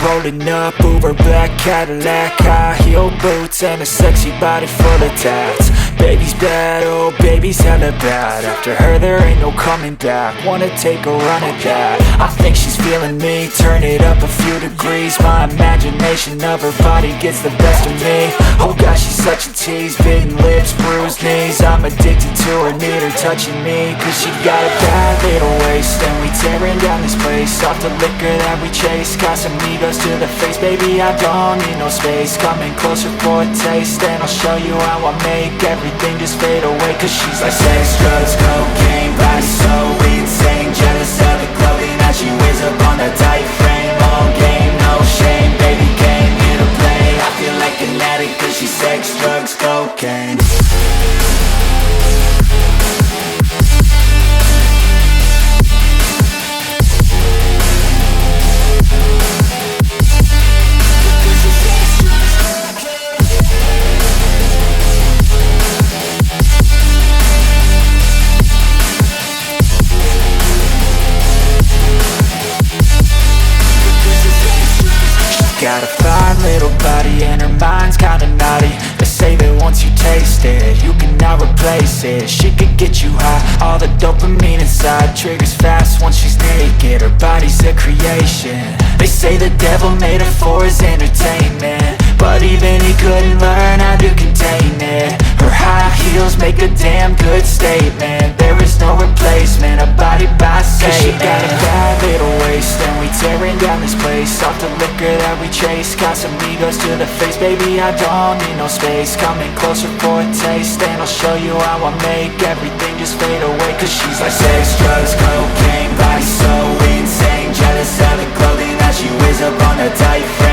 rolling up, Uber black Cadillac, high heel boots and a sexy body full of tats. Baby's bad, oh baby's hella bad. After her there ain't no coming back. Wanna take a run at that. I think she's feeling me, turn it up a few degrees. My imagination of her body gets the best of me. Oh gosh, she's such a tease, bitten lips, bruised knees. I'm addicted to her, need her touching me. Cause she got a bad little waist, and we tearing down this place. Off the liquor that we chase, got some egos to the face. Baby, I don't need no space, coming closer for a taste. And I'll show you how I make everything just fade away. Cause she's like sex, drugs, cocaine, body so insane. Jealous of the clothing that she wears up on a tight frame. All game, no shame, baby came here to play. I feel like an addict cause she's sex, drugs, cocaine. Got a fine little body and her mind's kinda naughty. They say that once you taste it, you cannot replace it. She could get you high, all the dopamine inside triggers fast once she's naked. Her body's a creation. They say the devil made her for his entertainment, but even he couldn't learn how to contain it. Her high heels make a damn good statement. There is no replacement, a body by Satan. Cause she got a bad little waist, and we tearing down this place. Off the liquor that we chase, got some egos to the face. Baby, I don't need no space, coming closer for a taste. And I'll show you how I make everything just fade away. Cause she's like sex, drugs, cocaine, body so insane. Jealous of the clothing that she wears up on her tight frame.